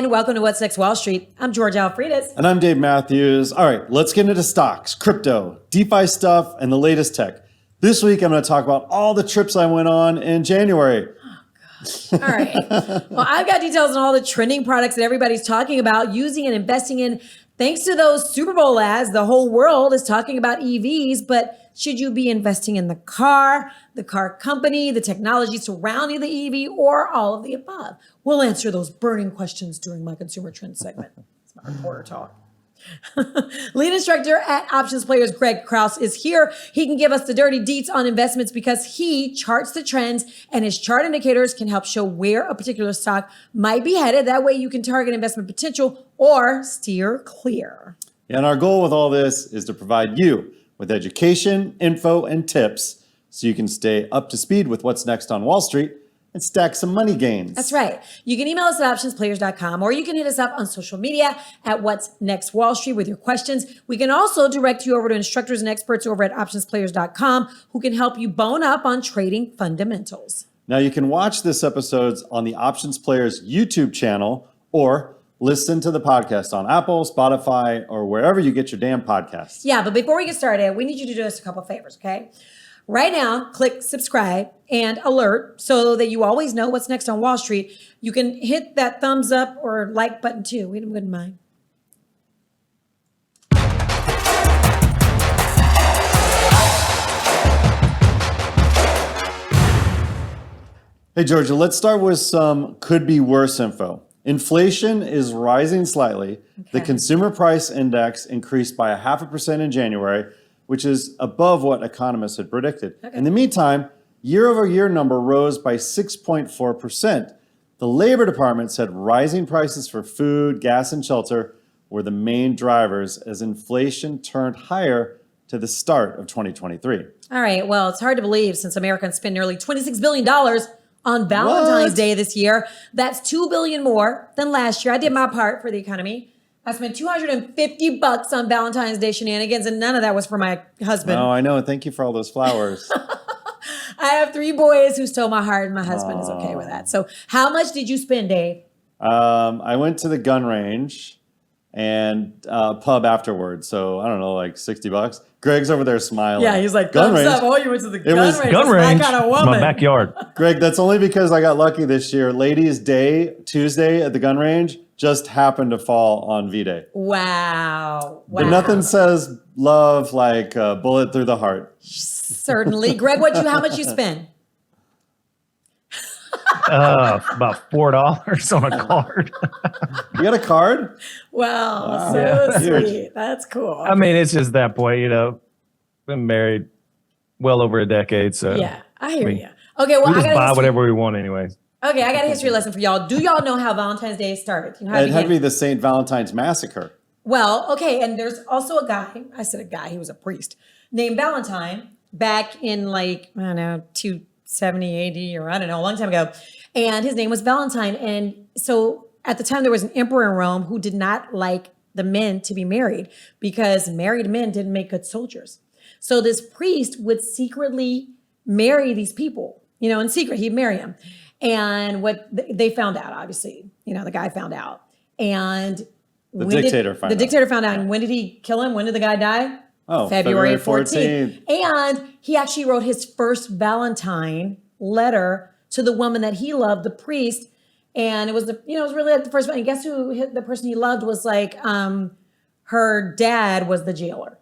and welcome to What's Next Wall Street. I'm George Alfredas. And I'm Dave Mathews. All right, let's get into stocks, crypto, DeFi stuff, and the latest tech. This week, I'm going to talk about all the trips I went on in January. All right. Well, I've got details on all the trending products that everybody's talking about using and investing in. Thanks to those Super Bowl ads, the whole world is talking about EVs, but should you be investing in the car company, the technology surrounding the EV, or all of the above? We'll answer those burning questions during my consumer trends segment. It's my reporter talk. Lead instructor at Options Players, Greg Krause, is here. He can give us the dirty deets on investments because he charts the trends and his chart indicators can help show where a particular stock might be headed. That way you can target investment potential or steer clear. And our goal with all this is to provide you with education, info, and tips so you can stay up to speed with what's next on Wall Street and stack some money gains. That's right. You can email us at OptionsPlayers.com or you can hit us up on social media at What's Next Wall Street with your questions. We can also direct you over to instructors and experts over at OptionsPlayers.com who can help you bone up on trading fundamentals. Now you can watch this episode on the Options Players YouTube channel or listen to the podcast on Apple, Spotify, or wherever you get your damn podcasts. Yeah, but before we get started, we need you to do us a couple of favors, okay? Right now, click subscribe and alert so that you always know what's next on Wall Street. You can hit that thumbs up or like button too. We wouldn't mind. Hey, Georgia, let's start with some could be worse info. Inflation is rising slightly. Okay. The consumer price index increased by 0.5% in January, which is above what economists had predicted. Okay. In the meantime, year-over-year number rose by 6.4%. The Labor Department said rising prices for food, gas, and shelter were the main drivers as inflation turned higher to the start of 2023. All right, well, it's hard to believe since Americans spent nearly $26 billion on Valentine's Day this year. That's $2 billion more than last year. I did my part for the economy. I spent $250 on Valentine's Day shenanigans, and none of that was for my husband. Oh, I know. Thank you for all those flowers. I have 3 boys who stole my heart, and my husband is okay with that. So how much did you spend, Dave? I went to the gun range and pub afterwards. So I don't know, like $60. Greg's over there smiling. Yeah, he's like, thumbs up. Oh, you went to the gun range. Gun range. My kind of woman. My backyard. Greg, that's only because I got lucky this year. Ladies' Day, Tuesday at the gun range, just happened to fall on V-Day. Wow. But nothing says love like a bullet through the heart. Certainly. Greg, how much you spend? About $4 on a card. You got a card? Well, wow. So Huge. sweet. That's cool. I mean, it's just that point, been married well over a decade. So yeah, I hear you. Okay, well, we just buy whatever we want anyways. Okay, I got a history lesson for y'all. Do y'all know how Valentine's Day started? You know how it had to be the St. Valentine's Massacre. Well, okay, and there's also a guy, I said a guy, he was a priest, named Valentine back in 270 AD or I don't know, a long time ago. And his name was Valentine. And so at the time there was an emperor in Rome who did not like the men to be married because married men didn't make good soldiers. So this priest would secretly marry these people, in secret, he'd marry them. And what they found out, obviously, the guy found out. And the dictator found out. And when did he kill him? When did the guy die? Oh, February 14th. And he actually wrote his first Valentine letter to the woman that he loved, the priest. And it was it was really like the first one. And guess who the person he loved was her dad was the jailer.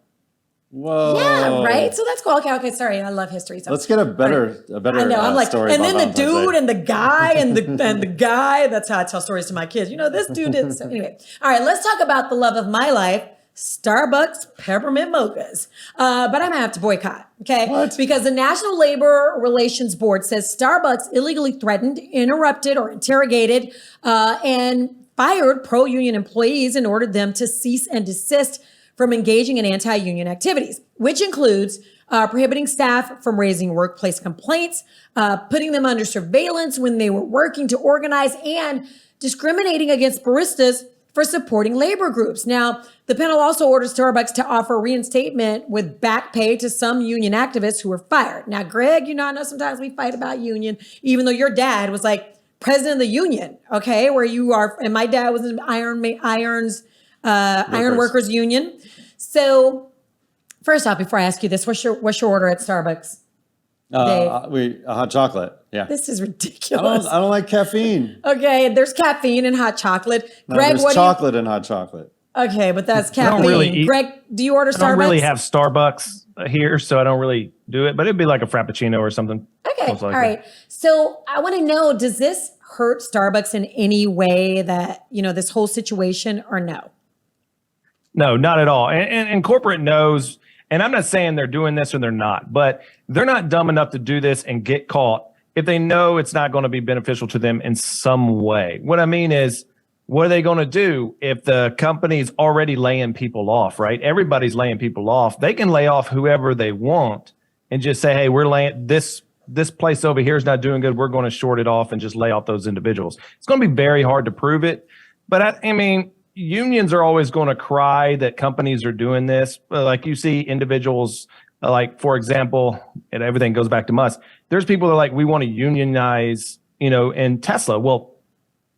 Whoa. Yeah, right? So that's cool. Okay, sorry. I love history. So let's get a better I know. I'm like, story. And then the dude and the guy and the guy. That's how I tell stories to my kids. This dude did so. Anyway. All right, let's talk about the love of my life, Starbucks peppermint mochas. But I'm gonna have to boycott, okay? What? Because the National Labor Relations Board says Starbucks illegally threatened, interrupted, or interrogated and fired pro-union employees and ordered them to cease and desist from engaging in anti-union activities, which includes prohibiting staff from raising workplace complaints, putting them under surveillance when they were working to organize, and discriminating against baristas for supporting labor groups. Now, the panel also ordered Starbucks to offer reinstatement with back pay to some union activists who were fired. Now, Greg, I know sometimes we fight about union, even though your dad was like, president of the union, okay, where you are, and my dad was in iron workers union. So first off, before I ask you this, what's your order at Starbucks? Dave? Hot chocolate. Yeah. This is ridiculous. I don't like caffeine. Okay, there's caffeine in hot chocolate. No, Greg, there's chocolate in hot chocolate. Okay, but that's caffeine. don't really eat- Greg, do you order Starbucks? I don't really have Starbucks here, so I don't really do it. But it'd be like a Frappuccino or something. Okay, all right. So I want to know, does this hurt Starbucks in any way that, this whole situation, or no? No, not at all. And corporate knows, and I'm not saying they're doing this or they're not, but they're not dumb enough to do this and get caught if they know it's not going to be beneficial to them in some way. What I mean is, what are they going to do if the company's already laying people off, right? Everybody's laying people off. They can lay off whoever they want and just say, hey, we're laying this place over here is not doing good. We're going to short it off and just lay off those individuals. It's going to be very hard to prove it. But I mean, unions are always going to cry that companies are doing this. Like you see individuals, like, for example, and everything goes back to Musk. There's people that are like, we want to unionize, in Tesla. Well,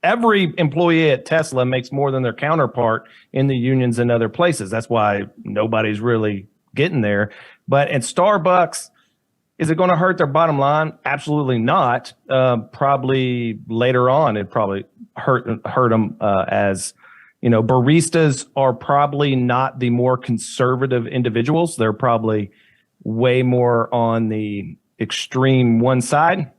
every employee at Tesla makes more than their counterpart in the unions in other places. That's why nobody's really getting there. But at Starbucks, is it going to hurt their bottom line? Absolutely not. Probably later on, it probably hurt them as, baristas are probably not the more conservative individuals. They're probably way more on the extreme one side.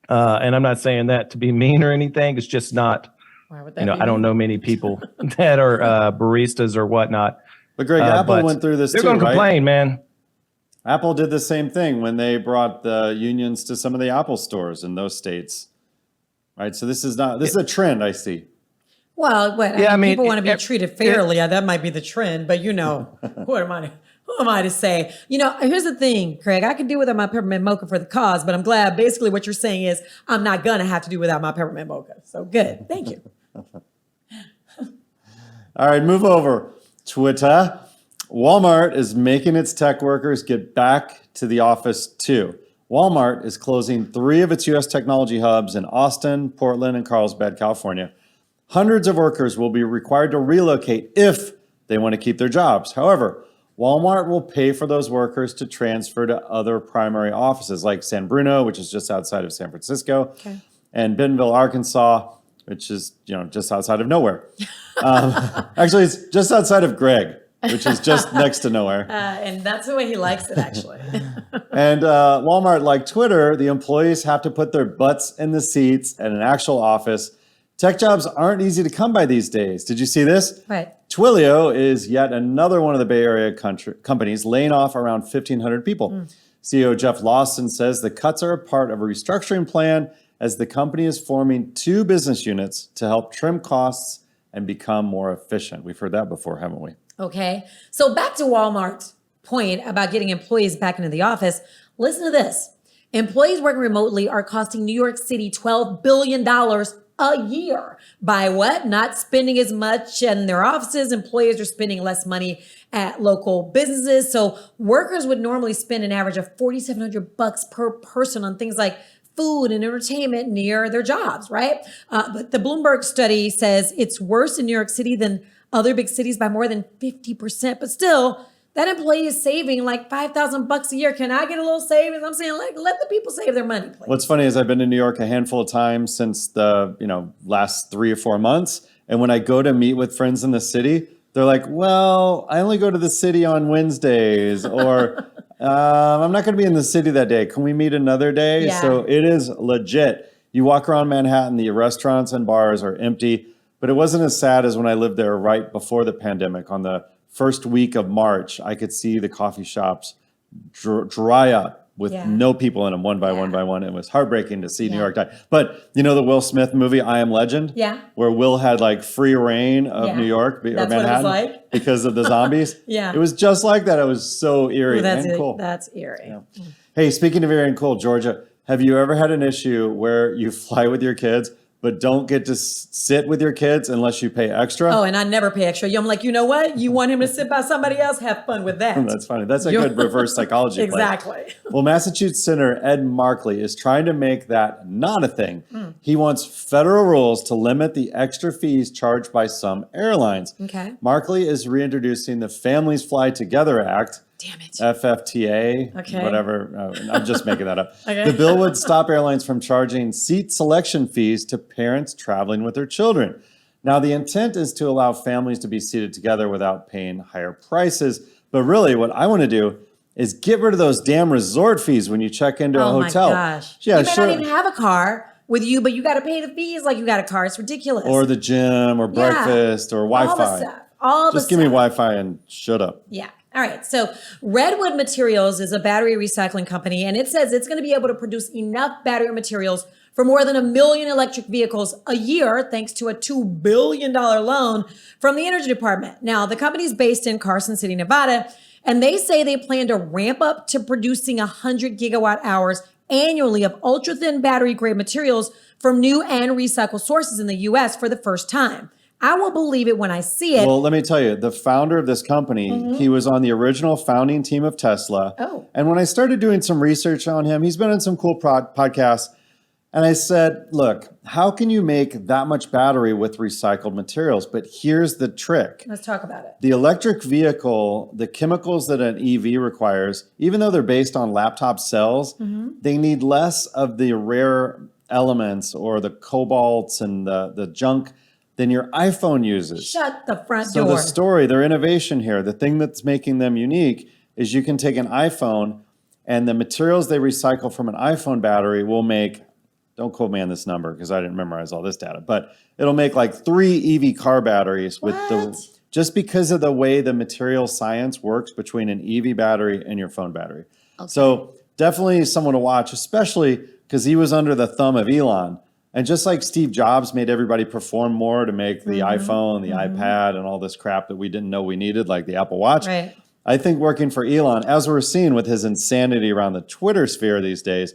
And I'm not saying that to be mean or anything. It's just not, I don't know many people that are baristas or whatnot. But Greg, Apple went through this too, right? They're going to complain, man. Apple did the same thing when they brought the unions to some of the Apple stores in those states, right? So this is a trend I see. Well, people want to be treated fairly. That might be the trend, but who am I to say? Here's the thing, Craig. I can do without my peppermint mocha for the cause, but I'm glad basically what you're saying is I'm not going to have to do without my peppermint mocha. So good. Thank you. All right, move over. Twitter. Walmart is making its tech workers get back to the office too. Walmart is closing 3 of its U.S. technology hubs in Austin, Portland, and Carlsbad, California. Hundreds of workers will be required to relocate if they want to keep their jobs. However, Walmart will pay for those workers to transfer to other primary offices like San Bruno, which is just outside of San Francisco, and Bentonville, Arkansas, which is just outside of nowhere. Actually, it's just outside of Greg, which is just next to nowhere. And that's the way he likes it, actually. And Walmart, like Twitter, the employees have to put their butts in the seats at an actual office. Tech jobs aren't easy to come by these days. Did you see this? Right. Twilio is yet another one of the Bay Area companies laying off around 1,500 people. CEO Jeff Lawson says the cuts are a part of a restructuring plan as the company is forming 2 business units to help trim costs and become more efficient. We've heard that before, haven't we? Okay. So back to Walmart's point about getting employees back into the office. Listen to this. Employees working remotely are costing New York City $12 billion a year. By what? Not spending as much in their offices. Employers are spending less money at local businesses. So workers would normally spend an average of $4,700 per person on things like food and entertainment near their jobs, right? But the Bloomberg study says it's worse in New York City than other big cities by more than 50%. But still, that employee is saving like $5,000 a year. Can I get a little savings? I'm saying, let the people save their money, please. What's funny is I've been to New York a handful of times since the last 3 or 4 months. And when I go to meet with friends in the city, they're like, well, I only go to the city on Wednesdays, or I'm not going to be in the city that day. Can we meet another day? Yeah. So it is legit. You walk around Manhattan, the restaurants and bars are empty, but it wasn't as sad as when I lived there right before the pandemic. On the first week of March, I could see the coffee shops dry up with no people in them, one by one. It was heartbreaking to see New York die. But the Will Smith movie, I Am Legend? Yeah. Where Will had like free reign of New York or Manhattan what it was like. because of the zombies. Yeah. It was just like that. It was so eerie and cool. That's eerie. Yeah. Hey, speaking of eerie and cool, Georgia, have you ever had an issue where you fly with your kids, but don't get to sit with your kids unless you pay extra. Oh, and I never pay extra. I'm like, you know what? You want him to sit by somebody else? Have fun with that. That's funny. That's a good reverse psychology play. Exactly. Well, Massachusetts Senator Ed Markley is trying to make that not a thing. He wants federal rules to limit the extra fees charged by some airlines. Okay. Markley is reintroducing the Families Fly Together Act. Damn it. FFTA, Okay. whatever. I'm just making that up. Okay. The bill would stop airlines from charging seat selection fees to parents traveling with their children. Now, the intent is to allow families to be seated together without paying higher prices. But really, what I want to do is get rid of those damn resort fees when you check into a hotel. Oh my gosh. Yeah, you may sure. not even have a car with you, but you got to pay the fees like you got a car. It's ridiculous. Or the gym or breakfast or Wi-Fi. All the stuff. All the Just give me stuff. Wi-Fi and shut up. Yeah. All right. So Redwood Materials is a battery recycling company, and it says it's going to be able to produce enough battery materials for more than 1 million electric vehicles a year, thanks to a $2 billion loan from the Energy Department. Now, the company is based in Carson City, Nevada, and they say they plan to ramp up to producing 100 gigawatt hours annually of ultra-thin battery-grade materials from new and recycled sources in the U.S. for the first time. I will believe it when I see it. Well, let me tell you, the founder of this company, he was on the original founding team of Tesla. Oh. And when I started doing some research on him, he's been on some cool podcasts. And I said, look, how can you make that much battery with recycled materials? But here's the trick. Let's talk about it. The electric vehicle, the chemicals that an EV requires, even though they're based on laptop cells, they need less of the rare elements or the cobalts and the junk than your iPhone uses. Shut the front So door. the story, their innovation here, the thing that's making them unique is you can take an iPhone and the materials they recycle from an iPhone battery will make, don't quote me on this number because I didn't memorize all this data, but it'll make like 3 EV car batteries with What? just because of the way the material science works between an EV battery and your phone battery. So definitely someone to watch, especially because he was under the thumb of Elon. And just like Steve Jobs made everybody perform more to make the iPhone, the iPad, and all this crap that we didn't know we needed, like the Apple Watch. Right. I think working for Elon, as we're seeing with his insanity around the Twitter sphere these days,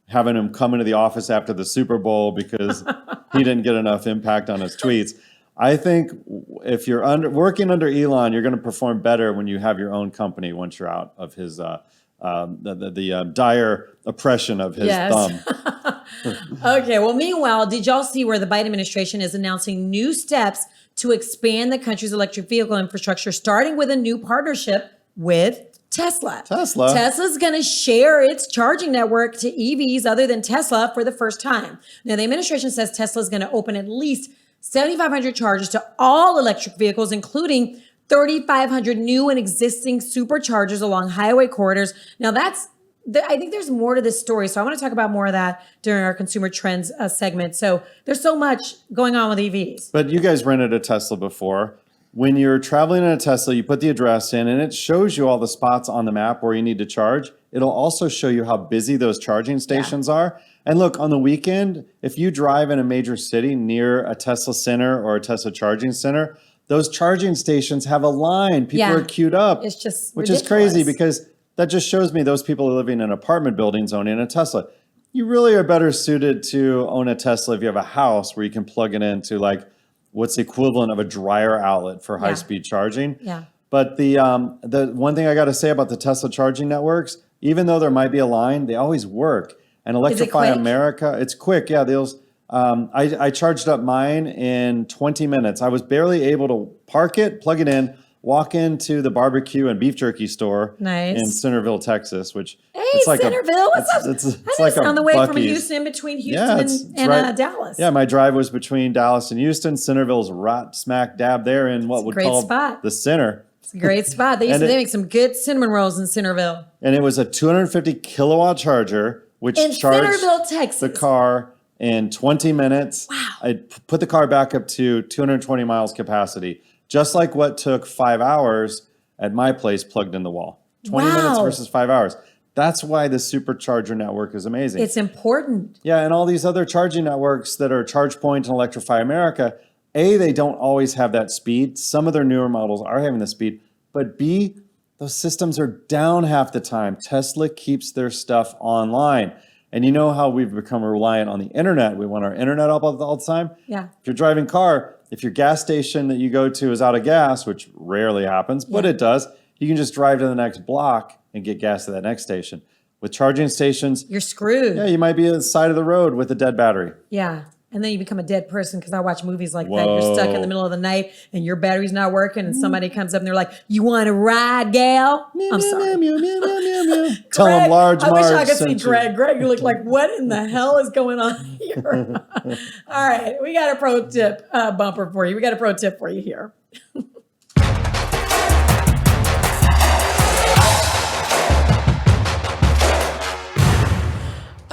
having him come into the office after the Super Bowl because he didn't get enough impact on his tweets. I think if you're working under Elon, you're going to perform better when you have your own company once you're out of his dire oppression of his thumb. Okay. Well, meanwhile, did y'all see where the Biden administration is announcing new steps to expand the country's electric vehicle infrastructure, starting with a new partnership with Tesla? Tesla's going to share its charging network to EVs other than Tesla for the first time. Now, the administration says Tesla is going to open at least 7,500 chargers to all electric vehicles, including 3,500 new and existing superchargers along highway corridors. Now, I think there's more to this story. So I want to talk about more of that during our consumer trends segment. So there's so much going on with EVs. But you guys rented a Tesla before. When you're traveling in a Tesla, you put the address in and it shows you all the spots on the map where you need to charge. It'll also show you how busy those charging stations are. And look, on the weekend, if you drive in a major city near a Tesla center or a Tesla charging center, those charging stations have a line. People are queued up. It's just which ridiculous. is crazy because that just shows me those people are living in apartment buildings owning a Tesla. You really are better suited to own a Tesla if you have a house where you can plug it into like what's the equivalent of a dryer outlet for high-speed charging. Yeah. But the one thing I got to say about the Tesla charging networks, even though there might be a line, they always work. And Electrify America, it's quick. Yeah, I charged up mine in 20 minutes. I was barely able to park it, plug it in, walk into the barbecue and beef jerky store in Centerville, Texas, which it's like Centerville. it's like on the way Buc-ee's. from Houston, in between Houston and right. Dallas. Yeah, my drive was between Dallas and Houston. Centerville's right smack dab there in what would call the center. It's a great spot. They make some good cinnamon rolls in Centerville. And it was a 250 kilowatt charger, which charged Centerville, Texas. the car in 20 minutes. Wow. I put the car back up to 220 miles capacity, just like what took 5 hours at my place plugged in the wall. 20 minutes versus 5 hours. That's why the supercharger network is amazing. It's important. Yeah, and all these other charging networks that are ChargePoint and Electrify America, A, they don't always have that speed. Some of their newer models are having the speed. But B, those systems are down half the time. Tesla keeps their stuff online. And you know how we've become reliant on the internet. We want our internet up all the time. Yeah. If you're driving car, if your gas station that you go to is out of gas, which rarely happens, but it does, you can just drive to the next block and get gas to that next station. With charging stations, You're screwed. yeah, you might be at the side of the road with a dead battery. Yeah. And then you become a dead person because I watch movies like that. You're stuck in the middle of the night and your battery's not working and somebody comes up and they're like, you want to ride, gal? I'm sorry. Tell them large I wish I Marge could see sent you. Greg. Greg, you look like, what in the hell is going on here? All right. We got a pro tip bumper for you. We got a pro tip for you here.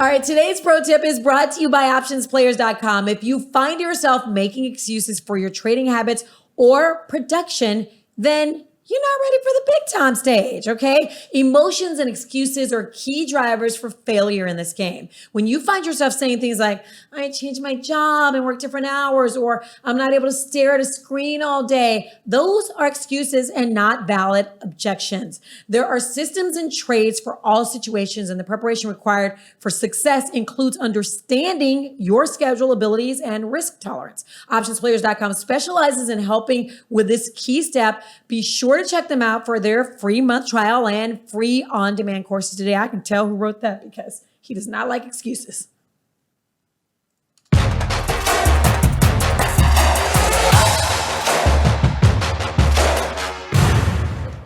All right, today's pro tip is brought to you by OptionsPlayers.com. If you find yourself making excuses for your trading habits or production, then you're not ready for the big time stage, okay? Emotions and excuses are key drivers for failure in this game. When you find yourself saying things like, I changed my job and work different hours, or I'm not able to stare at a screen all day, those are excuses and not valid objections. There are systems and trades for all situations, and the preparation required for success includes understanding your schedule abilities and risk tolerance. OptionsPlayers.com specializes in helping with this key step. Be sure to check them out for their free month trial and free on-demand courses today. I can tell who wrote that because he does not like excuses.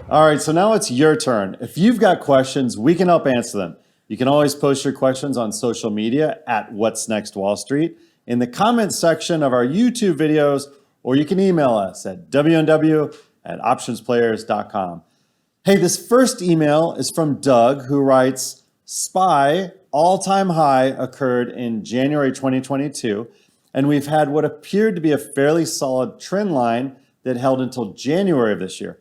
All right, so now it's your turn. If you've got questions, we can help answer them. You can always post your questions on social media at What's Next Wall Street, in the comments section of our YouTube videos, or you can email us at WNW@OptionsPlayers.com. Hey, this first email is from Doug, who writes, SPY all-time high occurred in January 2022, and we've had what appeared to be a fairly solid trend line that held until January of this year.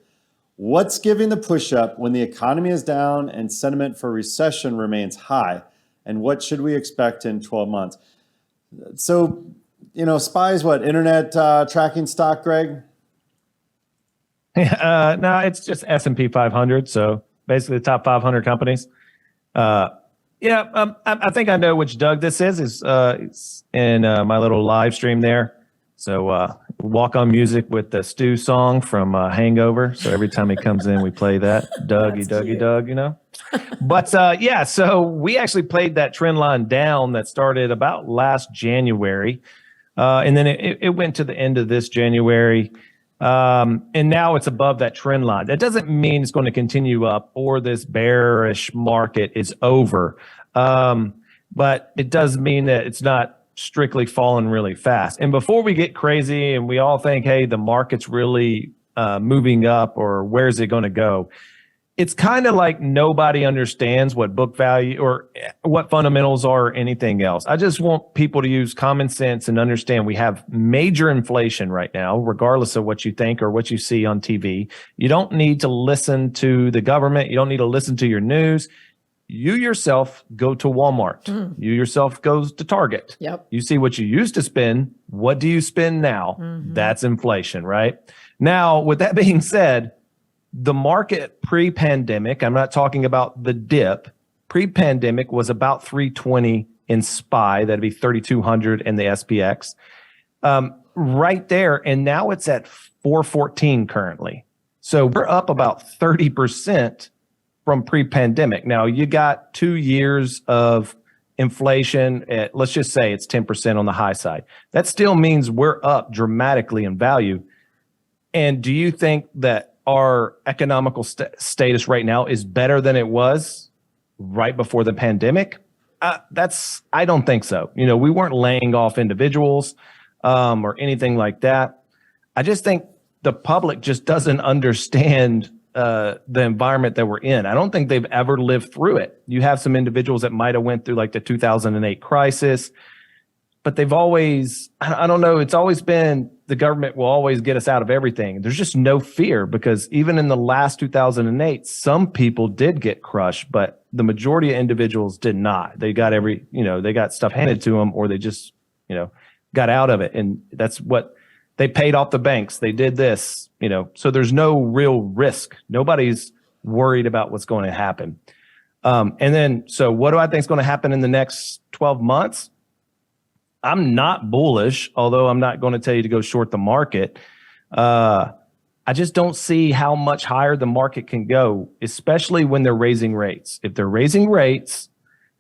What's giving the push-up when the economy is down and sentiment for recession remains high? And what should we expect in 12 months? So, SPY is what, internet tracking stock, Greg? No, it's just S&P 500. So basically the top 500 companies. I think I know which Doug this is. It's in my little live stream there. So Walk On Music with the Stu song from Hangover. So every time he comes in, we play that. Dougie, Doug, But so we actually played that trend line down that started about last January. And then it went to the end of this January. And now it's above that trend line. That doesn't mean it's going to continue up or this bearish market is over. But it does mean that it's not strictly falling really fast. And before we get crazy and we all think, hey, the market's really moving up or where's it going to go? It's kind of like nobody understands what book value or what fundamentals are or anything else. I just want people to use common sense and understand we have major inflation right now, regardless of what you think or what you see on TV. You don't need to listen to the government. You don't need to listen to your news. You yourself go to Walmart. You yourself goes to Target. Yep. You see what you used to spend. What do you spend now? That's inflation, right? Now, with that being said, the market pre-pandemic, I'm not talking about the dip, pre-pandemic was about 320 in SPY. That'd be 3,200 in the SPX. Right there. And now it's at 414 currently. So we're up about 30% from pre-pandemic. Now you got 2 years of inflation at, let's just say it's 10% on the high side. That still means we're up dramatically in value. And do you think that our economical status right now is better than it was right before the pandemic? I don't think so. We weren't laying off individuals or anything like that. I just think the public just doesn't understand the environment that we're in. I don't think they've ever lived through it. You have some individuals that might have went through like the 2008 crisis, but they've always, I don't know, it's always been the government will always get us out of everything. There's just no fear because even in the last 2008, some people did get crushed, but the majority of individuals did not. They got they got stuff handed to them or they just, got out of it. And that's what they paid off the banks. They did this, so there's no real risk. Nobody's worried about what's going to happen. And then, so what do I think is going to happen in the next 12 months? I'm not bullish, although I'm not going to tell you to go short the market. I just don't see how much higher the market can go, especially when they're raising rates. If they're raising rates,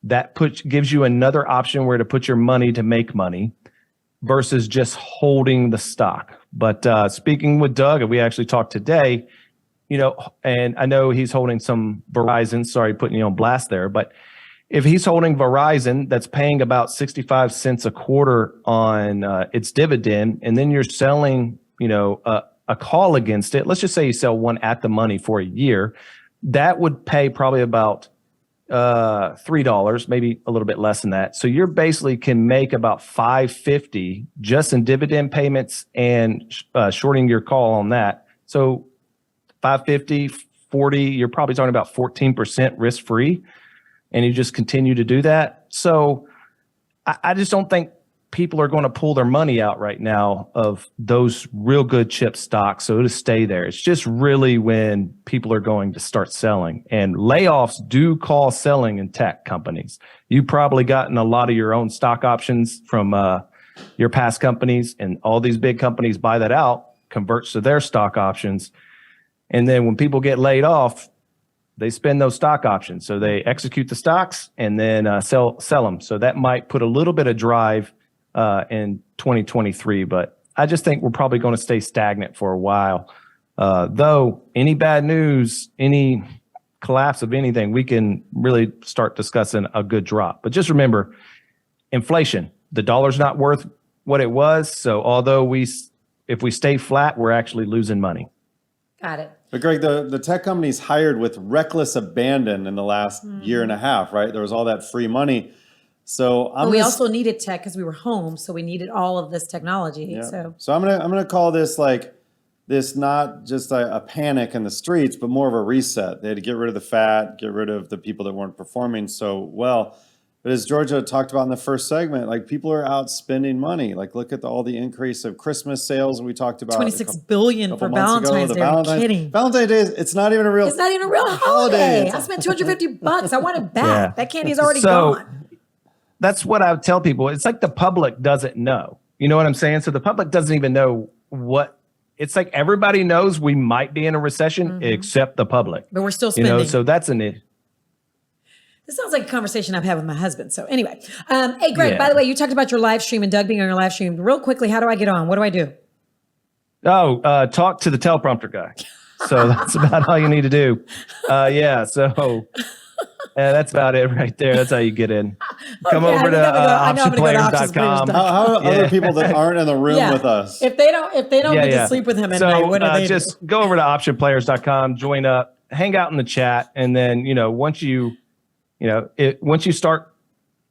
that gives you another option where to put your money to make money versus just holding the stock. But speaking with Doug, and we actually talked today, and I know he's holding some Verizon. Sorry, putting you on blast there, but if he's holding Verizon, that's paying about 65 cents a quarter on its dividend, and then you're selling, a call against it. Let's just say you sell one at the money for a year. That would pay probably about $3, maybe a little bit less than that. So you're basically can make about $5.50 just in dividend payments and shorting your call on that. So $5.50, $40, you're probably talking about 14% risk free. And you just continue to do that. So I just don't think people are going to pull their money out right now of those real good chip stocks. So to stay there, it's just really when people are going to start selling. And layoffs do cause selling in tech companies. You've probably gotten a lot of your own stock options from your past companies, and all these big companies buy that out, converts to their stock options. And then when people get laid off, they spend those stock options. So they execute the stocks and then sell them. So that might put a little bit of drive in 2023. But I just think we're probably going to stay stagnant for a while. Though any bad news, any collapse of anything, we can really start discussing a good drop. But just remember, inflation, the dollar's not worth what it was. So although if we stay flat, we're actually losing money. Got it. But Greg, the tech companies hired with reckless abandon in the last year and a half, right? There was all that free money. So we also needed tech because we were home, so we needed all of this technology. Yeah. So I'm gonna call this this not just a panic in the streets, but more of a reset. They had to get rid of the fat, get rid of the people that weren't performing so well. But as Georgia talked about in the first segment, people are out spending money. Look at all the increase of Christmas sales we talked about. $26 billion for Valentine's Day. Are you kidding? Valentine's Day, it's not even a real holiday. I spent $250. I want it back. Yeah. That candy is already gone. That's what I would tell people. It's like the public doesn't know. You know what I'm saying? So the public doesn't even know what. It's like everybody knows we might be in a recession except the public. But we're still spending. So that's an issue. This sounds like a conversation I've had with my husband. So anyway, hey, Greg, by the way, you talked about your live stream and Doug being on your live stream. Real quickly, how do I get on? What do I do? Oh, talk to the teleprompter guy. So that's about all you need to do. So that's about it right there. That's how you get in. Come over to OptionsPlayers.com. How other people that aren't in the room with us? If they don't get to sleep with him at night, what do they just do? Go over to OptionPlayers.com, join up, hang out in the chat, and then once you start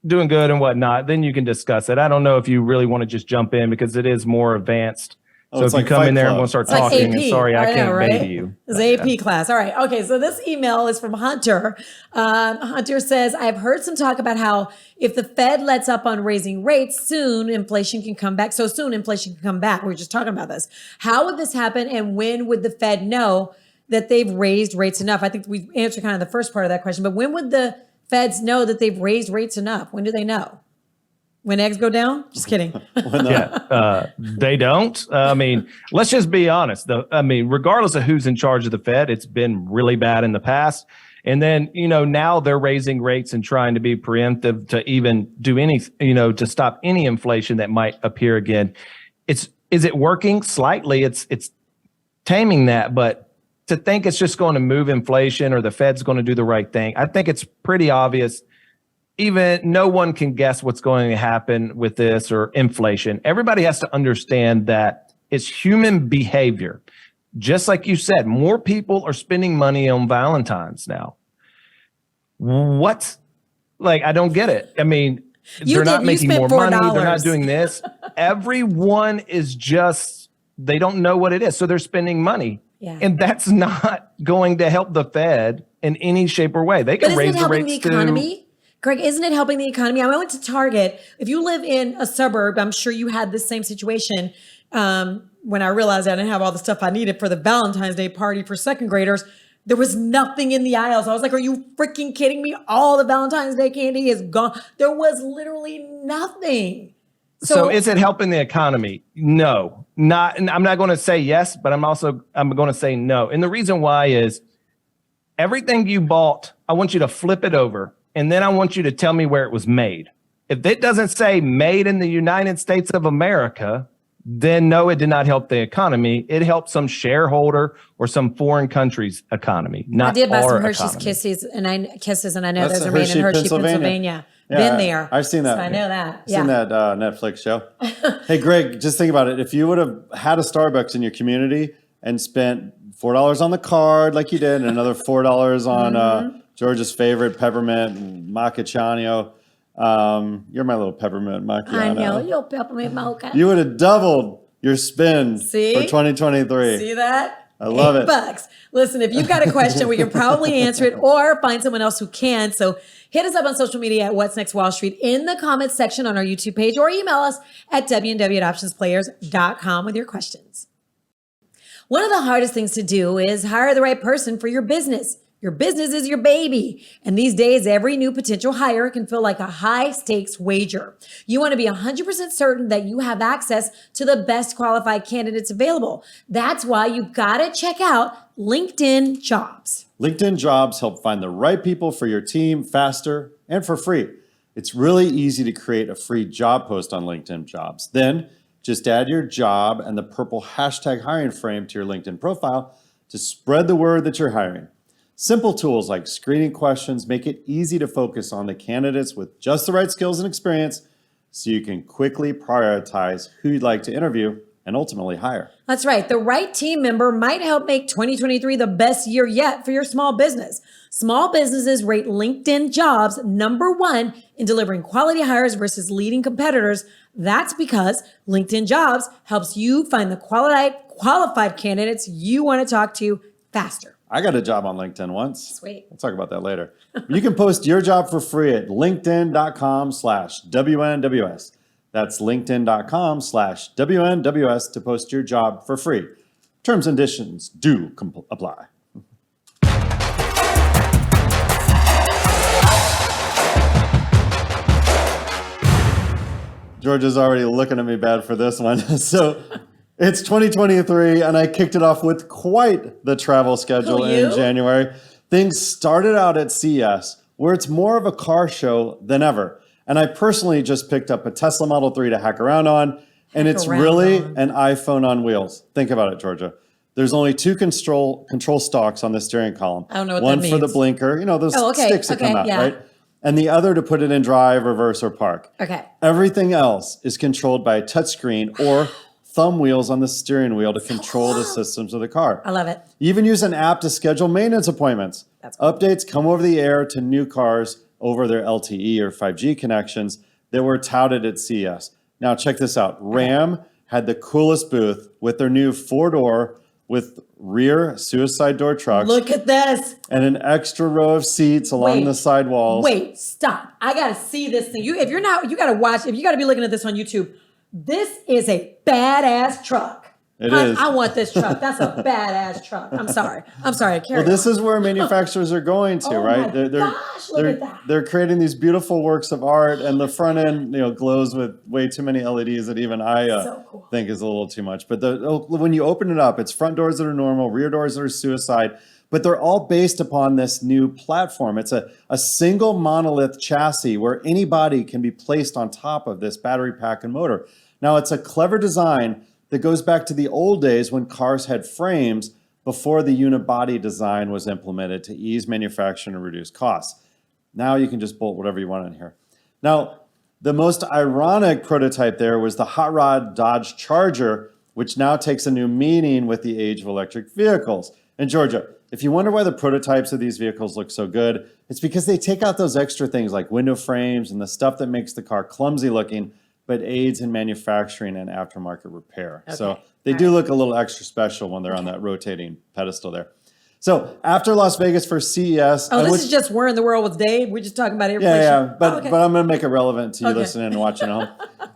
doing good and whatnot, then you can discuss it. I don't know if you really want to just jump in because it is more advanced. So if you come in there and want to start talking, and sorry, I can't baby you. It's AP class. All right. Okay. So this email is from Hunter. Hunter says, I've heard some talk about how if the Fed lets up on raising rates, soon inflation can come back. We were just talking about this. How would this happen? And when would the Fed know that they've raised rates enough? I think we answered kind of the first part of that question, but when would the Feds know that they've raised rates enough? When do they know? When eggs go down? Just kidding. They don't. Let's just be honest. Regardless of who's in charge of the Fed, it's been really bad in the past. And then, now they're raising rates and trying to be preemptive to even do any, to stop any inflation that might appear again. Is it working? Slightly. It's taming that, but to think it's just going to move inflation or the Fed's going to do the right thing, I think it's pretty obvious. Even no one can guess what's going to happen with this or inflation. Everybody has to understand that it's human behavior. Just like you said, more people are spending money on Valentine's now. What? I don't get it. They're not making more money. They're not doing this. Everyone is they don't know what it is. So they're spending money. Yeah. And that's not going to help the Fed in any shape or way. They can raise the rates economy. Greg, isn't it helping the economy? I went to Target. If you live in a suburb, I'm sure you had this same situation. When I realized I didn't have all the stuff I needed for the Valentine's Day party for second graders, There was nothing in the aisles. I was like, are you freaking kidding me? All the Valentine's Day candy is gone. There was literally nothing. So is it helping the economy? No, not. And I'm not going to say yes, but I'm going to say no. And the reason why is everything you bought, I want you to flip it over, and then I want you to tell me where it was made. If it doesn't say made in the United States of America, then no, it did not help the economy. It helped some shareholder or some foreign country's economy, not I did buy our some Hershey's economy. Kisses, and I know That's those are made in Hershey, Pennsylvania. Yeah, Been there. I've seen that. So I know that. I've seen that Netflix show. Hey, Greg, just think about it. If you would have had a Starbucks in your community and spent $4 on the card like you did, and another $4 on George's favorite peppermint macchiato. You're my little peppermint macchiato. I know, you'll peppermint mocha. You would have doubled your spend for 2023. See that? I love it. $8. Listen, if you've got a question, we can probably answer it or find someone else who can. So hit us up on social media at What's Next Wall Street in the comments section on our YouTube page, or email us at www.optionsplayers.com with your questions. One of the hardest things to do is hire the right person for your business. Your business is your baby. And these days, every new potential hire can feel like a high stakes wager. You want to be 100% certain that you have access to the best qualified candidates available. That's why you've got to check out LinkedIn Jobs. LinkedIn Jobs help find the right people for your team faster and for free. It's really easy to create a free job post on LinkedIn Jobs. Then just add your job and the purple hashtag hiring frame to your LinkedIn profile to spread the word that you're hiring. Simple tools like screening questions make it easy to focus on the candidates with just the right skills and experience so you can quickly prioritize who you'd like to interview and ultimately hire. That's right. The right team member might help make 2023 the best year yet for your small business. Small businesses rate LinkedIn Jobs #1 in delivering quality hires versus leading competitors. That's because LinkedIn Jobs helps you find the qualified candidates you want to talk to faster. I got a job on LinkedIn once. Sweet. We'll talk about that later. You can post your job for free at linkedin.com/WNWS. That's linkedin.com/WNWS to post your job for free. Terms and conditions do apply. George is already looking at me bad for this one. So it's 2023, and I kicked it off with quite the travel schedule in January. Things started out at CES, where it's more of a car show than ever. And I personally just picked up a Tesla Model 3 to hack around on, and it's really an iPhone on wheels. Think about it, Georgia. There's only two control stalks on the steering column. I don't know what One that means. for the blinker, you know, those sticks that come out, right? And the other to put it in drive, reverse, or park. Okay. Everything else is controlled by a touchscreen or thumb wheels on the steering wheel to control the systems of the car. I love it. You even use an app to schedule maintenance appointments. That's cool. Updates come over the air to new cars over their LTE or 5G connections that were touted at CES. Now check this out. Ram had the coolest booth with their new 4-door with rear suicide door trucks. Look at this. And an extra row of seats along the side walls. Wait, stop. I got to see this thing. You got to watch, if you got to be looking at this on YouTube, this is a badass truck. It is. I want this truck. That's a badass truck. I'm sorry. Carry this is where manufacturers are going to, right? My gosh, look at that. They're creating these beautiful works of art, and the front end, glows with way too many LEDs that even I think is a little too much. But when you open it up, it's front doors that are normal, rear doors that are suicide, but they're all based upon this new platform. It's a single monolith chassis where any body can be placed on top of this battery pack and motor. Now, it's a clever design that goes back to the old days when cars had frames before the unibody design was implemented to ease manufacturing and reduce costs. Now you can just bolt whatever you want in here. Now, the most ironic prototype there was the hot rod Dodge Charger, which now takes a new meaning with the age of electric vehicles. And Georgia, if you wonder why the prototypes of these vehicles look so good, it's because they take out those extra things like window frames and the stuff that makes the car clumsy looking, but aids in manufacturing and aftermarket repair. Okay. So they do look a little extra special when they're on that rotating pedestal there. So after Las Vegas for CES, Oh, this is just Where in the World was Dave? We're just talking about inflation. yeah. But Oh, okay. but I'm going to make it relevant to you listening and watching at home.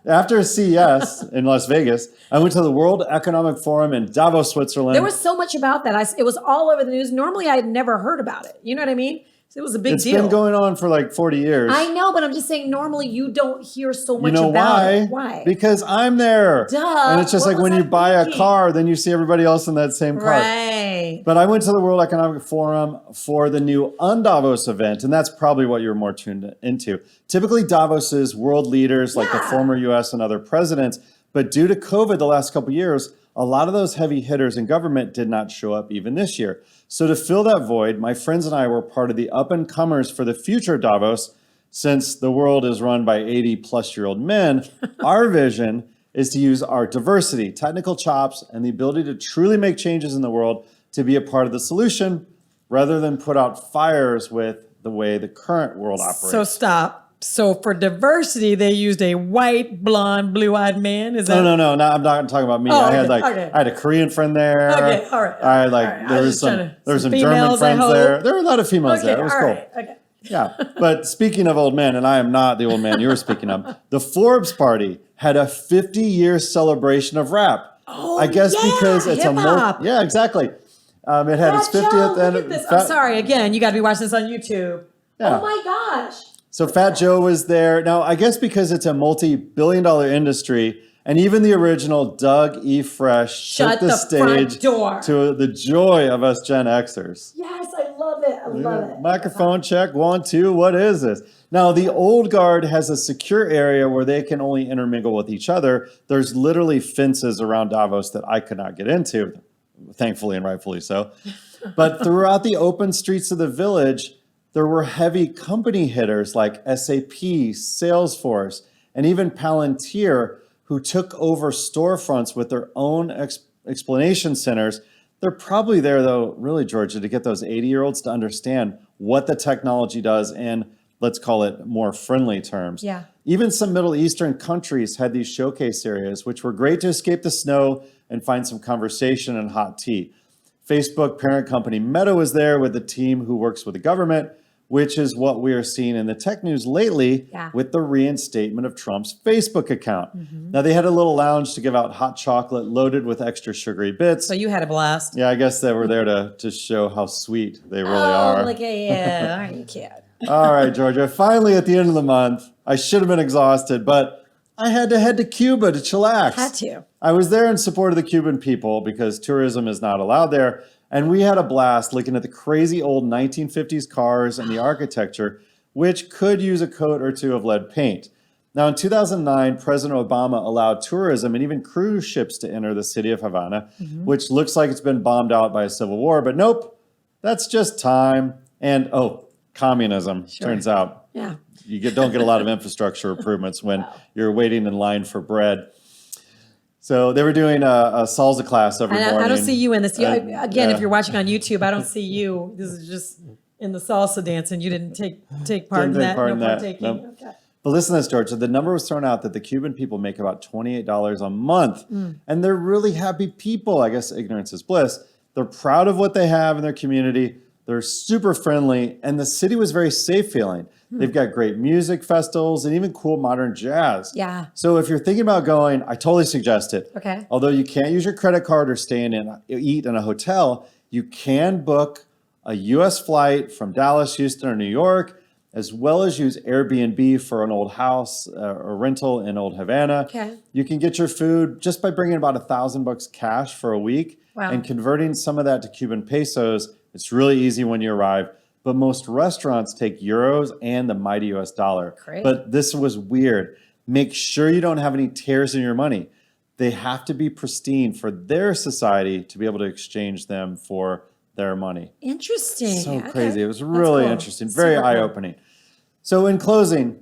After CES in Las Vegas, I went to the World Economic Forum in Davos, Switzerland. There was so much about that. It was all over the news. Normally, I had never heard about it. You know what I mean? So it was a big deal. It's been going on for like 40 years. I know, but I'm just saying, normally you don't hear so much You know about why? it. Why? Because I'm there. Duh. And it's just What like when was you I buy thinking? a car, then you see everybody else in that same car. Right. But I went to the World Economic Forum for the new Undavos event, and that's probably what you're more tuned into. Typically, Davos is world leaders like the former US and other presidents, but due to COVID the last couple of years, a lot of those heavy hitters in government did not show up even this year. So to fill that void, my friends and I were part of the up-and-comers for the future Davos. Since the world is run by 80-plus-year-old men, our vision is to use our diversity, technical chops, and the ability to truly make changes in the world to be a part of the solution rather than put out fires with the way the current world operates. So stop. So for diversity, they used a white, blonde, blue-eyed man. Is that? No, I'm not talking about me. Oh, I had okay. I had a Korean friend there. Okay, all right. I had all right. there I was some German females, I friends hope. there. There were a lot of females Okay, there. It was all cool. right. Okay. Yeah, but speaking of old men, and I am not the old man you were speaking of, the Forbes party had a 50-year celebration of rap. Oh, I guess yeah, because it's hip-hop. yeah, exactly. It had its 50th Joe, look and at this. I'm sorry. Again, you got to be watching this on YouTube. Yeah. Oh my gosh. So Fat Joe was there. Now, I guess because it's a multi-billion-dollar industry, and even the original Doug E. Fresh took the front stage door. to the joy of us Gen Xers. Yes, I love it. I love it. Microphone check, 1, 2, what is this? Now, the old guard has a secure area where they can only intermingle with each other. There's literally fences around Davos that I could not get into, thankfully and rightfully so. But throughout the open streets of the village, there were heavy company hitters like SAP, Salesforce, and even Palantir who took over storefronts with their own explanation centers. They're probably there, though, really, Georgia, to get those 80-year-olds to understand what the technology does in, let's call it, more friendly terms. Yeah. Even some Middle Eastern countries had these showcase areas, which were great to escape the snow and find some conversation and hot tea. Facebook parent company Meta was there with the team who works with the government, which is what we are seeing in the tech news lately with the reinstatement of Trump's Facebook account. Now, they had a little lounge to give out hot chocolate loaded with extra sugary bits. So you had a blast. Yeah, I guess they were there to show how sweet they really are. Look at you. Aren't you cute? All right, Georgia. Finally, at the end of the month, I should have been exhausted, but I had to head to Cuba to chillax. Had to. I was there in support of the Cuban people because tourism is not allowed there. And we had a blast looking at the crazy old 1950s cars and the architecture, which could use a coat or two of lead paint. Now, in 2009, President Obama allowed tourism and even cruise ships to enter the city of Havana, which looks like it's been bombed out by a civil war. But nope, that's just time. And, communism, turns out. Yeah. You don't get a lot of infrastructure improvements when you're waiting in line for bread. So they were doing a salsa class every morning. I don't see you in this. Again, if you're watching on YouTube, I don't see you. This is just in the salsa dancing. You didn't take part in that. Nope. But listen to this, Georgia. The number was thrown out that the Cuban people make about $28 a month. And they're really happy people. I guess ignorance is bliss. They're proud of what they have in their community. They're super friendly. And the city was very safe feeling. They've got great music festivals and even cool modern jazz. Yeah. So if you're thinking about going, I totally suggest it. Okay. Although you can't use your credit card or eat in a hotel, you can book a U.S. flight from Dallas, Houston, or New York, as well as use Airbnb for an old house or rental in Old Havana. Okay. You can get your food just by bringing about $1,000 cash for a week and converting some of that to Cuban pesos. It's really easy when you arrive. But most restaurants take euros and the mighty US dollar. Great. But this was weird. Make sure you don't have any tears in your money. They have to be pristine for their society to be able to exchange them for their money. Interesting. So Okay. crazy. It was really interesting. Very eye-opening. So in closing,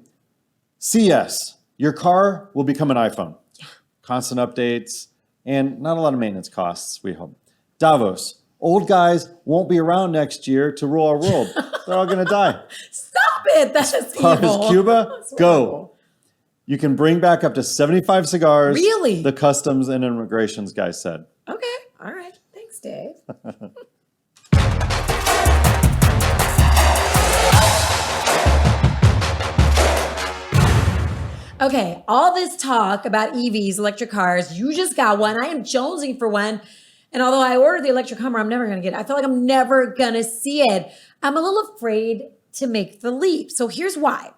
CES, your car will become an iPhone. Yeah. Constant updates and not a lot of maintenance costs, we hope. Davos. Old guys won't be around next year to rule our world. They're all going to die. Stop it. That's evil. Cuba, go. You can bring back up to 75 cigars. Really? The customs and immigrations guy said. Okay. All right. Thanks, Dave. Okay, all this talk about EVs, electric cars, you just got one. I am jonesing for one. And although I ordered the electric Hummer, I'm never going to get it. I feel like I'm never going to see it. I'm a little afraid to make the leap. So here's why.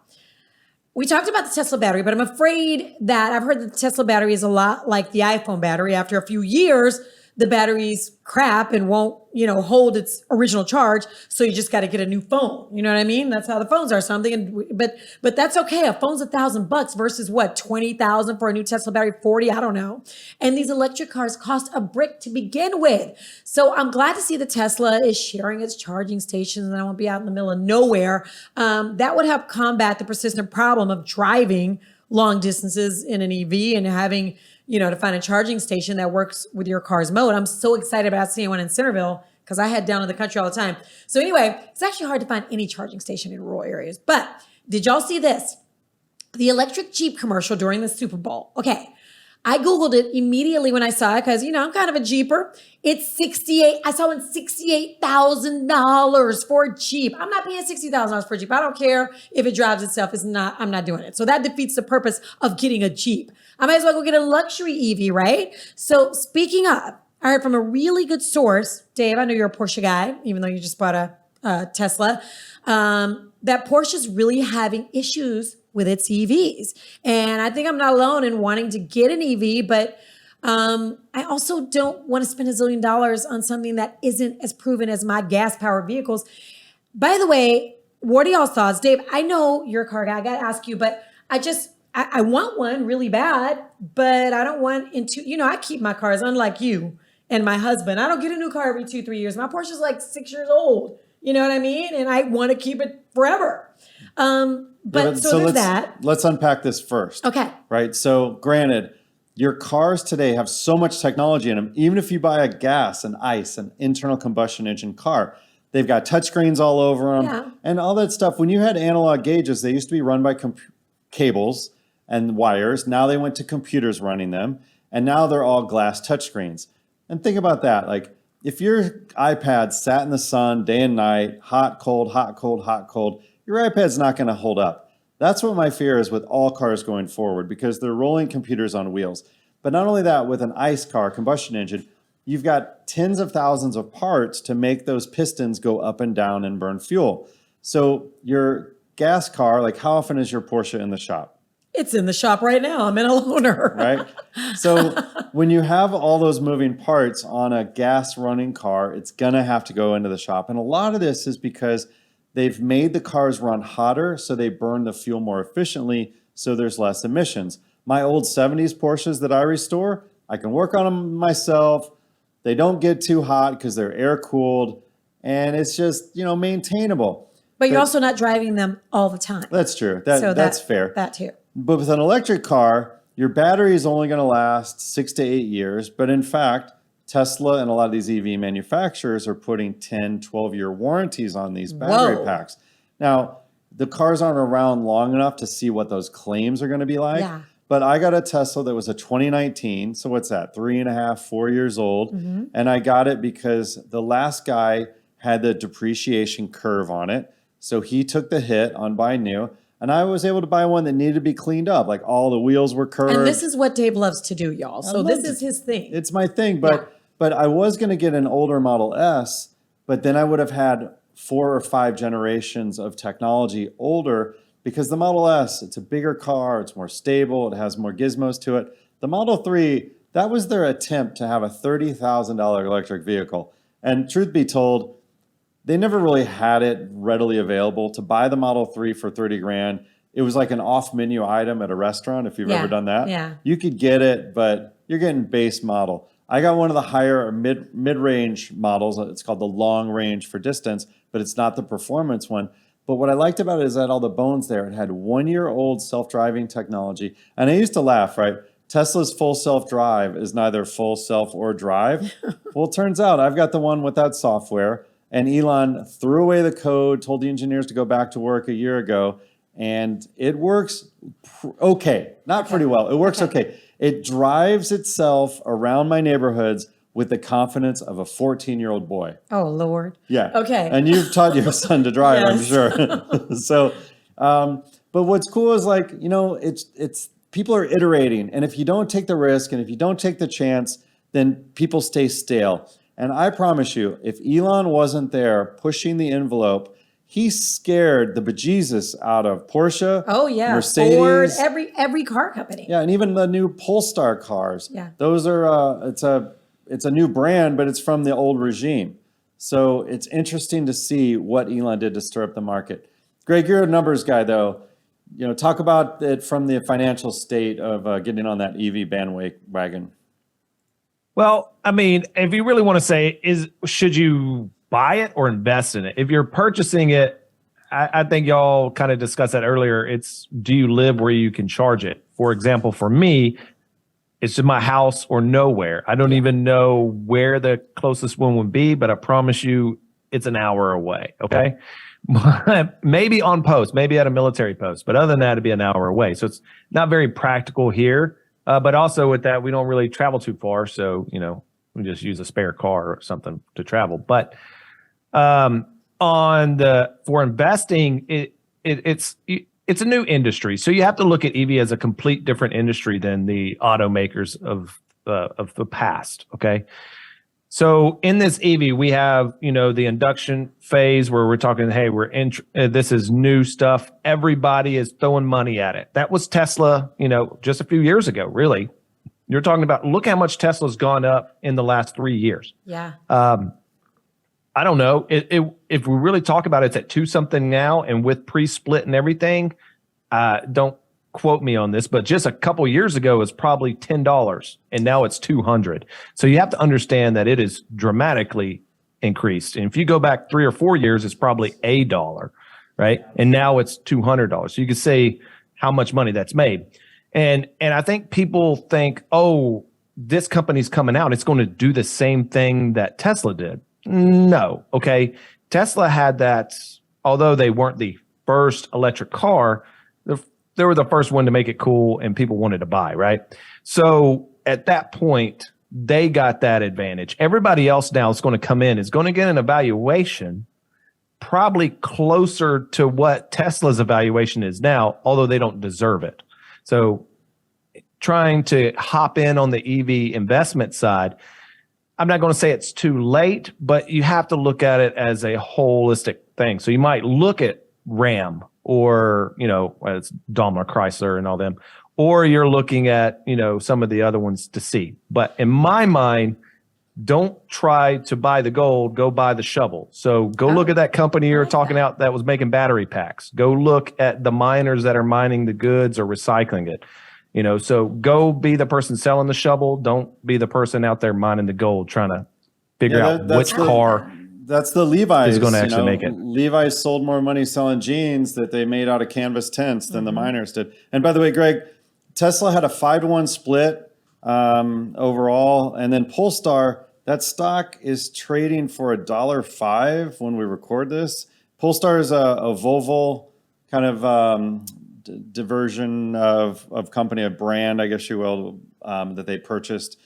We talked about the Tesla battery, but I'm afraid that I've heard that the Tesla battery is a lot like the iPhone battery. After a few years, the battery's crap and won't, hold its original charge. So you just got to get a new phone. You know what I mean? That's how the phones are. Something, but that's okay. A phone's $1,000 versus what, 20,000 for a new Tesla battery, 40, I don't know. And these electric cars cost a brick to begin with. So I'm glad to see that Tesla is sharing its charging stations, and I won't be out in the middle of nowhere. That would help combat the persistent problem of driving long distances in an EV and having, to find a charging station that works with your car's mode. I'm so excited about seeing one in Centerville because I head down to the country all the time. So anyway, it's actually hard to find any charging station in rural areas. But did y'all see this? The electric Jeep commercial during the Super Bowl. Okay. I Googled it immediately when I saw it because, I'm kind of a Jeeper. It's I saw it $68,000 for a Jeep. I'm not paying $60,000 for a Jeep. I don't care if it drives itself. I'm not doing it. So that defeats the purpose of getting a Jeep. I might as well go get a luxury EV, right? So speaking of, I heard from a really good source, Dave, I know you're a Porsche guy, even though you just bought a Tesla, that Porsche's really having issues with its EVs. And I think I'm not alone in wanting to get an EV, but I also don't want to spend $1 zillion on something that isn't as proven as my gas-powered vehicles. By the way, what are y'all's thoughts? Dave, I know you're a car guy. I got to ask you, but I want one really bad, but I don't want I keep my cars, unlike you and my husband. I don't get a new car every 2-3 years. My Porsche's like 6 years old. You know what I mean? And I want to keep it forever. But there's that. Let's unpack this first. Okay. Right. So granted, your cars today have so much technology in them. Even if you buy a gas, an ICE, an internal combustion engine car, they've got touchscreens all over them and all that stuff. When you had analog gauges, they used to be run by cables and wires. Now they went to computers running them. And now they're all glass touchscreens. And think about that. Like if your iPad sat in the sun day and night, hot, cold, hot, cold, hot, cold, your iPad's not going to hold up. That's what my fear is with all cars going forward because they're rolling computers on wheels. But not only that, with an ICE car, combustion engine, you've got tens of thousands of parts to make those pistons go up and down and burn fuel. So your gas car, like how often is your Porsche in the shop? It's in the shop right now. I'm in a loaner. Right? So when you have all those moving parts on a gas running car, it's going to have to go into the shop. And a lot of this is because they've made the cars run hotter, so they burn the fuel more efficiently, so there's less emissions. My old 70s Porsches that I restore, I can work on them myself. They don't get too hot because they're air-cooled, and it's just, maintainable. But you're also not driving them all the time. That's true. That's fair. That too. But with an electric car, your battery is only going to last 6 to 8 years, but in fact, Tesla and a lot of these EV manufacturers are putting 10, 12-year warranties on these battery packs. Now, the cars aren't around long enough to see what those claims are going to be like. Yeah. But I got a Tesla that was a 2019. So what's that? 3.5, 4 years old. Mm-hmm. And I got it because the last guy had the depreciation curve on it. So he took the hit on buying new. And I was able to buy one that needed to be cleaned up. Like all the wheels were curved. And this is what Dave loves to do, y'all. So this is his thing. It's my thing. But I was going to get an older Model S, but then I would have had 4 or 5 generations of technology older because the Model S, it's a bigger car, it's more stable, it has more gizmos to it. The Model 3, that was their attempt to have a $30,000 electric vehicle. And truth be told, they never really had it readily available. To buy the Model 3 for 30 grand, it was like an off-menu item at a restaurant, if you've ever done that. Yeah. You could get it, but you're getting base model. I got one of the higher mid-range models. It's called the long range for distance, but it's not the performance one. But what I liked about it is that all the bones there, it had 1-year-old self-driving technology. And I used to laugh, right? Tesla's full self-drive is neither full self or drive. Well, it turns out I've got the one without software. And Elon threw away the code, told the engineers to go back to work a year ago. And it works okay. Not pretty well. It works okay. It drives itself around my neighborhoods with the confidence of a 14-year-old boy. Oh, Lord. Yeah. Okay. And you've taught your son to drive, I'm sure. So, But what's cool is like, it's people are iterating. And if you don't take the risk and if you don't take the chance, then people stay stale. And I promise you, if Elon wasn't there pushing the envelope, he scared the bejesus out of Porsche, Oh yeah, Mercedes, Ford, every car company. yeah, and even the new Polestar cars. Yeah. Those are it's a new brand, but it's from the old regime. So it's interesting to see what Elon did to stir up the market. Greg, you're a numbers guy, though. Talk about it from the financial state of getting on that EV bandwagon. Well, I mean, if you really want to say, should you buy it or invest in it? If you're purchasing it, I think y'all kind of discussed that earlier. It's, do you live where you can charge it? For example, for me, it's just my house or nowhere. I don't even know where the closest one would be, but I promise you it's an hour away. Okay. Maybe on post, maybe at a military post, but other than that, it'd be an hour away. So it's not very practical here. But also with that, we don't really travel too far. So, we just use a spare car or something to travel. But for investing, it's a new industry. So you have to look at EV as a complete different industry than the automakers of the past. Okay. So in this EV, we have, the induction phase where we're talking, hey, this is new stuff. Everybody is throwing money at it. That was Tesla, just a few years ago, really. You're talking about, look how much Tesla's gone up in the last 3 years. Yeah. I don't know. If we really talk about it, it's at 2 something now. And with pre-split and everything, don't quote me on this, but just a couple years ago, it was probably $10 and now it's $200. So you have to understand that it is dramatically increased. And if you go back 3 or 4 years, it's probably $1, right? And now it's $200. So you can say how much money that's made. And I think people think, oh, this company's coming out, it's going to do the same thing that Tesla did. No. Okay. Tesla had that, although they weren't the first electric car, they were the first one to make it cool and people wanted to buy, right? So at that point, they got that advantage. Everybody else now is going to come in, is going to get an evaluation probably closer to what Tesla's evaluation is now, although they don't deserve it. So trying to hop in on the EV investment side, I'm not going to say it's too late, but you have to look at it as a holistic thing. So you might look at Ram, or, it's Daimler Chrysler and all them, or you're looking at, some of the other ones to see. But in my mind, don't try to buy the gold, go buy the shovel. So go look at that company you were talking about that was making battery packs. Go look at the miners that are mining the goods or recycling it. So go be the person selling the shovel. Don't be the person out there mining the gold, trying to figure out which car. That's the Levi's. Is going to actually make it. Levi's sold more money selling jeans that they made out of canvas tents than the miners did. And by the way, Greg, Tesla had a 5-to-1 split overall. And then Polestar, that stock is trading for $1.05 when we record this. Polestar is a Volvo kind of diversion of company, a brand, I guess you will, that they purchased.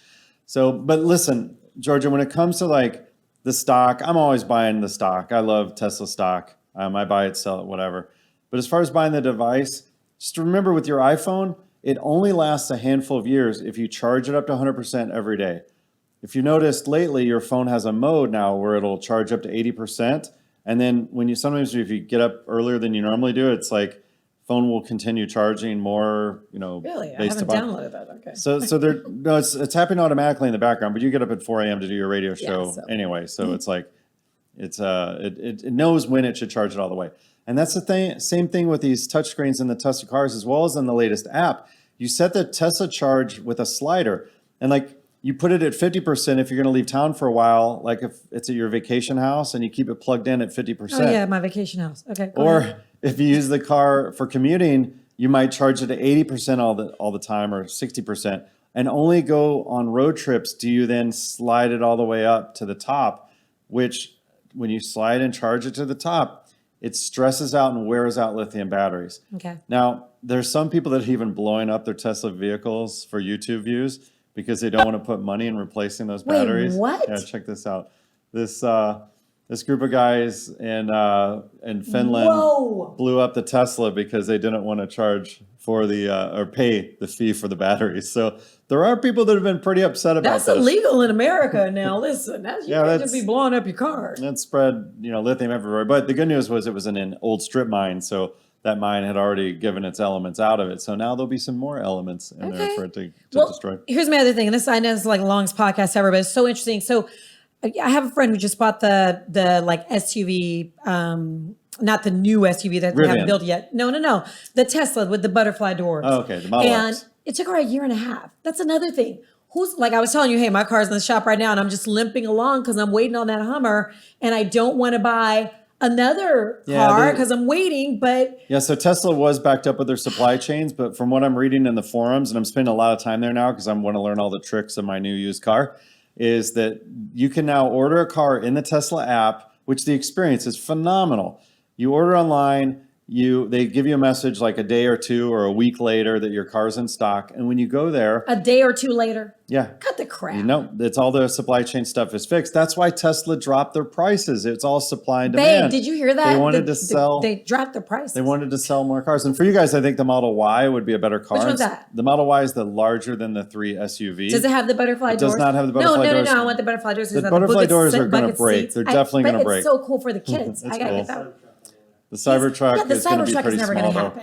So, but listen, Georgia, when it comes to like the stock, I'm always buying the stock. I love Tesla stock. I buy it, sell it, whatever. But as far as buying the device, just remember with your iPhone, it only lasts a handful of years if you charge it up to 100% every day. If you noticed lately, your phone has a mode now where it'll charge up to 80%. And then sometimes if you get up earlier than you normally do, it's like phone will continue charging more, Really? I based haven't upon. downloaded that. Okay. So it's happening automatically in the background, but you get up at 4 a.m. to do your radio show anyway. So it's like, it knows when it should charge it all the way. And that's the same thing with these touchscreens in the Tesla cars, as well as in the latest app. You set the Tesla charge with a slider, and like you put it at 50% if you're going to leave town for a while, like if it's at your vacation house and you keep it plugged in at 50%. Oh yeah, my vacation house. Okay. Or if you use the car for commuting, you might charge it at 80% all the time, or 60%, and only go on road trips do you then slide it all the way up to the top, which when you slide and charge it to the top, it stresses out and wears out lithium batteries. Okay. Now, there's some people that are even blowing up their Tesla vehicles for YouTube views because they don't want to put money in replacing those batteries. What? Yeah, check this out. This This group of guys in Finland Whoa. blew up the Tesla because they didn't want to charge for the or pay the fee for the batteries. So there are people that have been pretty upset about That's this. illegal in America now. Listen, you can't just be blowing up your car. That spread, lithium everywhere. But the good news was it was in an old strip mine, so that mine had already given its elements out of it. So now there'll be some more elements in there for it to destroy. Here's my other thing, and this I know is like the longest podcast ever, but it's so interesting. So I have a friend who just bought the like SUV, not the new SUV that they haven't built yet. No, the Tesla with the butterfly doors. Oh, okay, the Model X. And it took her a year and a half. That's another thing. Who's like I was telling you, hey, my car's in the shop right now, and I'm just limping along because I'm waiting on that Hummer, and I don't want to buy another car because I'm waiting. But so Tesla was backed up with their supply chains, but from what I'm reading in the forums, and I'm spending a lot of time there now because I want to learn all the tricks of my new used car, is that you can now order a car in the Tesla app, which the experience is phenomenal. You order online, they give you a message like a day or two or a week later that your car's in stock. And when you go there, a day or two later, cut the crap. It's all the supply chain stuff is fixed. That's why Tesla dropped their prices. It's all supply and demand. Babe, did you hear that? They wanted to sell. They dropped the prices. They wanted to sell more cars. And for you guys, I think the Model Y would be a better car. Which one's that? The Model Y is the larger than the 3 SUV. Does it have the butterfly doors? It does not have the butterfly doors. No. I want the butterfly doors. The butterfly doors are going to break. They're definitely going to break. It's so cool for the kids. I got to get that. The Cybertruck is going to be pretty small, though.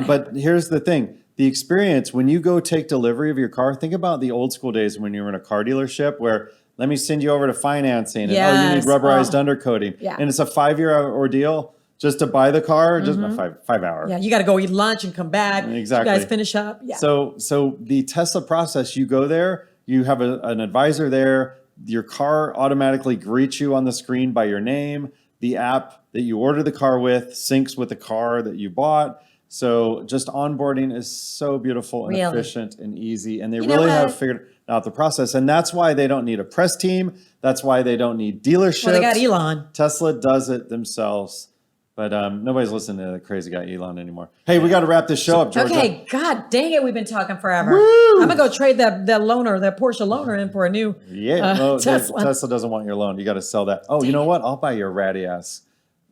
But here's the thing. The experience, when you go take delivery of your car, think about the old school days when you were in a car dealership where let me send you over to financing and you need rubberized undercoating. Yeah. And it's a 5-year ordeal just to buy the car, just a 5 hour. Yeah, you got to go eat lunch and come back. Exactly. You guys finish up. Yeah. So the Tesla process, you go there, you have an advisor there, your car automatically greets you on the screen by your name. The app that you order the car with syncs with the car that you bought. So just onboarding is so beautiful and efficient and easy. And they really have figured out the process. And that's why they don't need a press team. That's why they don't need dealerships. Well, they got Elon. Tesla does it themselves. But nobody's listening to the crazy guy Elon anymore. Hey, we got to wrap this show up, Georgia. Okay, God dang it, we've been talking forever. Woo! I'm going to go trade that Porsche loaner in for a new Tesla. Tesla doesn't want your loan. You got to sell that. Oh, you know what? I'll buy your ratty ass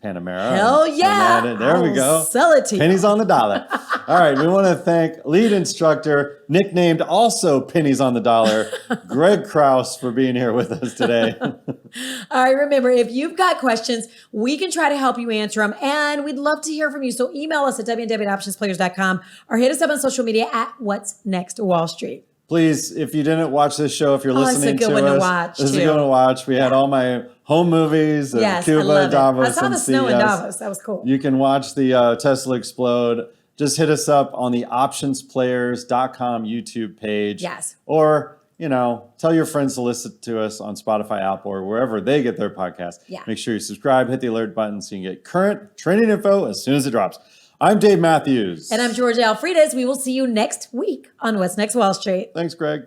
Panamera. Hell yeah. There we go. Sell it to you. Pennies on the dollar. All right. We want to thank lead instructor, nicknamed also Pennies on the Dollar, Greg Krause, for being here with us today. All right. Remember, if you've got questions, we can try to help you answer them. And we'd love to hear from you. So email us at www.OptionsPlayers.com or hit us up on social media at What's Next Wall Street. Please, if you didn't watch this show, if you're listening to us, this is a good one to watch. We had all my home movies, Cuba, Davos, I saw the snow in Davos. That was cool. You can watch the Tesla explode. Just hit us up on the OptionsPlayers.com YouTube page. Yes. Or, tell your friends to listen to us on Spotify, Apple, or wherever they get their podcast. Yeah. Make sure you subscribe, hit the alert button so you can get current trending info as soon as it drops. I'm Dave Mathews. And I'm Georgia Alfredas. We will see you next week on What's Next Wall Street. Thanks, Greg.